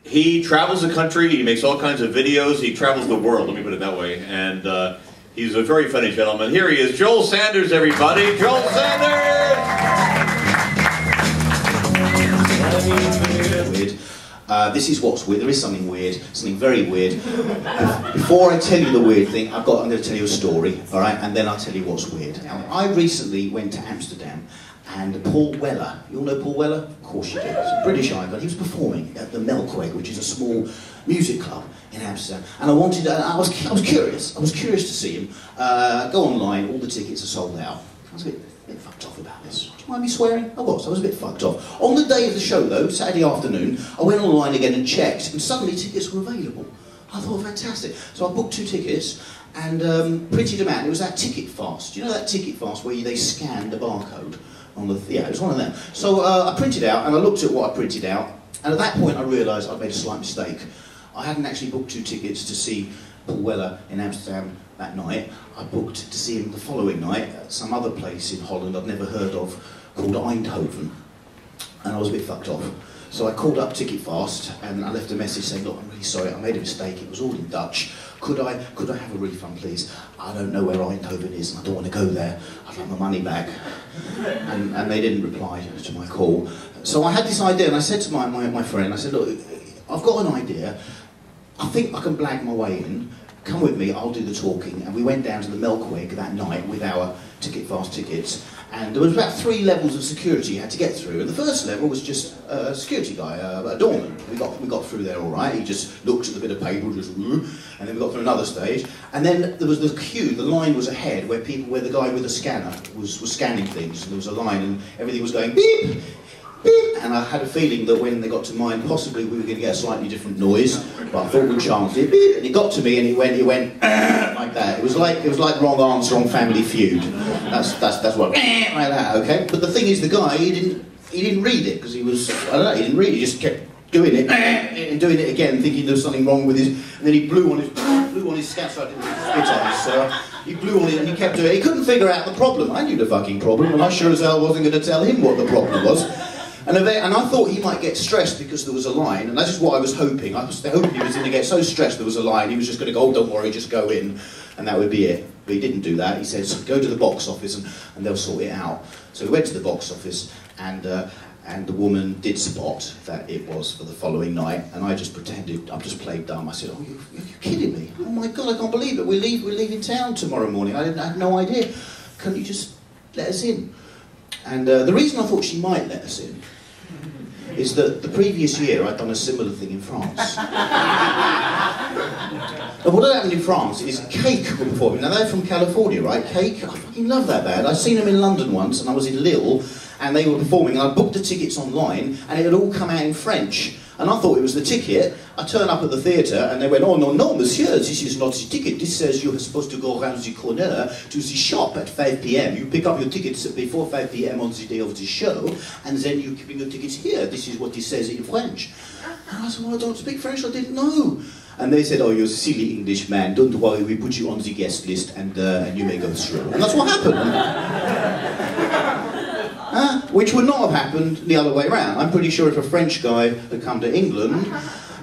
he travels the country, he makes all kinds of videos, he travels the world, let me put it that way, and he's a very funny gentleman. Here he is, Joel Sanders, everybody. Joel Sanders! This is what's weird. There is something weird, something very weird. Before I tell you the weird thing, I'm going to tell you a story, all right? And then I'll tell you what's weird. I recently went to Amsterdam, and Paul Weller, you all know Paul Weller? Of course you do. He's a British icon. He was performing at the Melkweg, which is a small music club in Amsterdam. And I was curious. I was curious to see him. Go online, all the tickets are sold out. I was a bit fucked off about this. Do you mind me swearing? I was a bit fucked off. On the day of the show though, Saturday afternoon, I went online again and checked, and suddenly tickets were available. I thought, fantastic. So I booked 2 tickets and printed them out. It was that Ticket Fast. Do you know that Ticket Fast where they scan the barcode? Yeah, it was one of them. So I printed out and I looked at what I printed out, and at that point I realised I'd made a slight mistake. I hadn't actually booked 2 tickets to see Paul Weller in Amsterdam that night. I booked to see him the following night at some other place in Holland I'd never heard of called Eindhoven, and I was a bit fucked off. So I called up Ticket Fast and I left a message saying, look, I'm really sorry, I made a mistake, it was all in Dutch. Could I have a refund, please? I don't know where Eindhoven is and I don't want to go there. I'd like my money back. And they didn't reply to my call. So I had this idea, and I said to my friend, I said, look, I've got an idea. I think I can blag my way in. Come with me, I'll do the talking. And we went down to the Melkweg that night with our Ticket Fast tickets. And there was about 3 levels of security you had to get through. And the first level was just a security guy, a doorman. We got through there all right. He just looked at the bit of paper, just, and then we got through another stage. And then there was the queue. The line was ahead where the guy with the scanner was scanning things. And there was a line, and everything was going beep, beep. And I had a feeling that when they got to mine, possibly we were going to get a slightly different noise. But I thought we'd chance it. Beep. And it got to me, and he went like that. It was like wrong answer on Family Feud. That's what like that. Okay. But the thing is, the guy he didn't read it because he was I don't know. He didn't read it. He just kept doing it and doing it again, thinking there was something wrong with his. And then he blew on his scat so I didn't spit on his. So he blew on it and he kept doing it. He couldn't figure out the problem. I knew the fucking problem, and I sure as hell wasn't going to tell him what the problem was. And I thought he might get stressed because there was a line, and that's just what I was hoping. I was hoping he was going to get so stressed there was a line, he was just going to go, oh, don't worry, just go in, and that would be it. But he didn't do that. He said, go to the box office and they'll sort it out. So we went to the box office, and the woman did spot that it was for the following night, and I just pretended, I just played dumb. I said, oh, you're kidding me? Oh my God, I can't believe it. We're leaving town tomorrow morning. I had no idea. Can't you just let us in? And the reason I thought she might let us in is that the previous year I'd done a similar thing in France. And what had happened in France is Cake were performing. Now they're from California, right? Cake, I fucking love that band. I'd seen them in London once, and I was in Lille, and they were performing, and I booked the tickets online, and it had all come out in French. And I thought it was the ticket. I turned up at the theatre, and they went, oh, no, no, monsieur, this is not the ticket. This says you're supposed to go around the corner to the shop at 5 p.m. You pick up your tickets before 5 p.m. on the day of the show, and then you bring your tickets here. This is what it says in French. And I said, well, I don't speak French, I didn't know. And they said, oh, you're a silly English man, don't worry, we put you on the guest list, and you may go through. And that's what happened. Which would not have happened the other way around. I'm pretty sure if a French guy had come to England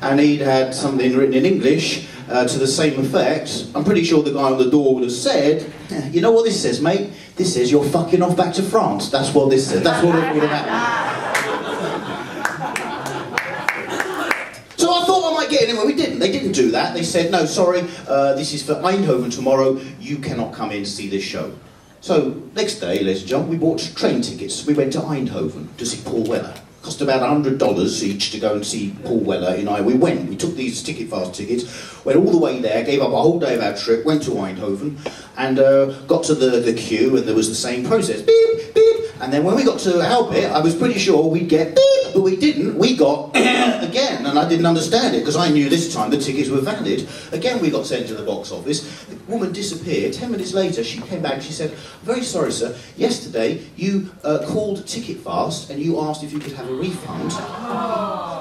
and he'd had something written in English to the same effect, I'm pretty sure the guy on the door would have said, you know what this says, mate? This says you're fucking off back to France. That's what this says. That's what would have happened. So I thought I might get in anyway. We didn't. They didn't do that. They said, no, sorry, this is for Eindhoven tomorrow. You cannot come in to see this show. So, next day, ladies and gentlemen, we bought train tickets. We went to Eindhoven to see Paul Weller. Cost about $100 each to go and see Paul Weller. We went. We took these Ticket Fast tickets, went all the way there, gave up a whole day of our trip, went to Eindhoven, and got to the queue, and there was the same process. Beep, beep. And then when we got to our bit, I was pretty sure we'd get beep, but we didn't. We got again, and I didn't understand it, because I knew this time the tickets were valid. Again, we got sent to the box office. The woman disappeared. 10 minutes later, she came back. She said, very sorry, sir. Yesterday, you called Ticket Fast, and you asked if you could have a refund.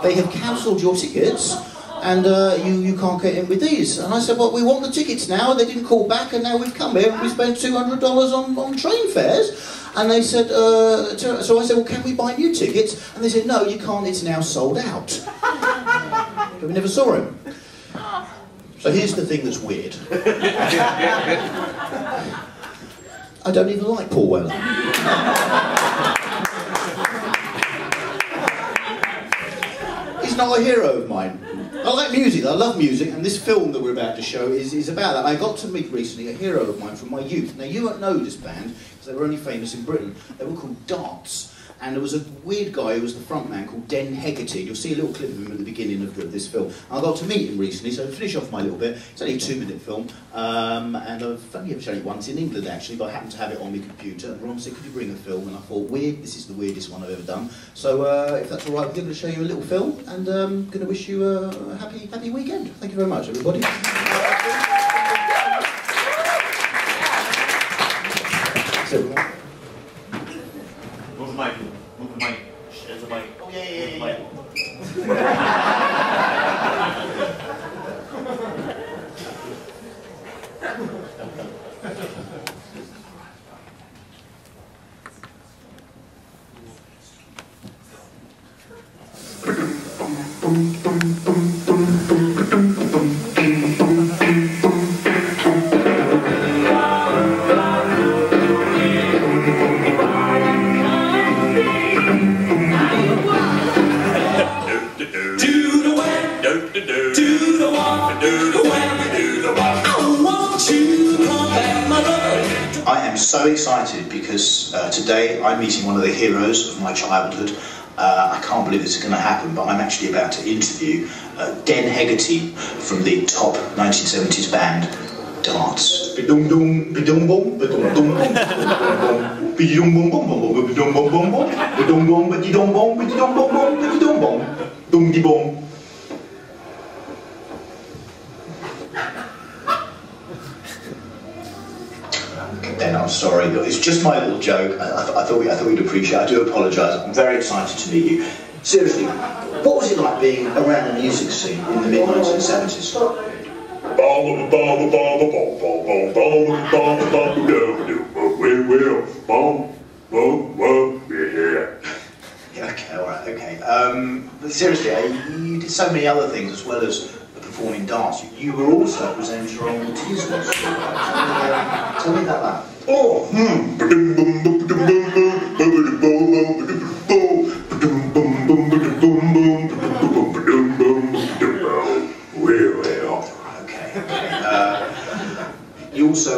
They have cancelled your tickets, and you can't get in with these. And I said, well, we want the tickets now. They didn't call back, and now we've come here, and we spent $200 on train fares. And they said, so I said, well, can we buy new tickets? And they said, no, you can't, it's now sold out. but we never saw him. So here's the thing that's weird. I don't even like Paul Weller. He's not a hero of mine. I like music, I love music, and this film that we're about to show is about that. I got to meet recently a hero of mine from my youth. Now, you won't know this band, because they were only famous in Britain. They were called Darts. And there was a weird guy who was the front man called Den Hegarty. You'll see a little clip of him at the beginning of this film. I got to meet him recently, so to finish off my little bit, it's only a 2-minute film, and I've only ever shown it once in England actually, but I happened to have it on my computer, and Ron said, could you bring a film? And I thought, weird, this is the weirdest one I've ever done. So if that's all right, I'm going to show you a little film, and I'm going to wish you a happy weekend. Thank you very much, everybody. So, Move the mic. Move the mic. There's the mic. oh, yeah. I am so excited because today I'm meeting one of the heroes of my childhood. I can't believe this is going to happen, but I'm actually about to interview Den Hegarty from the top 1970s band Darts. Bidum dum, bidum bum, bidum dum, bidum bum bum bum, bidum bum bum bum, bidum bum, bidum bum, bidum bum bum, bidum bum, dum di bum. Den, I'm sorry, it's just my little joke. I thought you'd appreciate it. I do apologise. I'm very excited to meet you. Seriously, what was it like being around the music scene in the mid-1970s? Okay, alright, okay. But seriously, you did so many other things as well as performing dance. You were also a presenter on the Tiswas. Tell me about that. Oh, okay. You also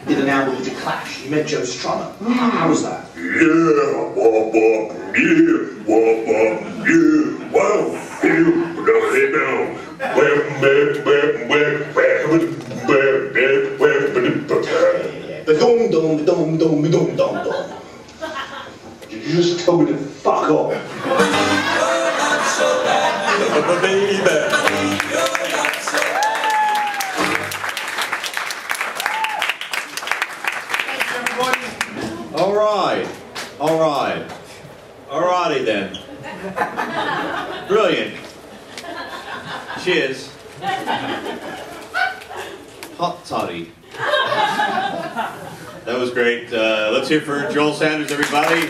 did an album with The Clash. You met Joe Strummer. How was that? Did you just tell me to fuck off? Alrighty then. Brilliant. Cheers. Hot toddy. That was great. Let's hear for Joel Sanders, everybody.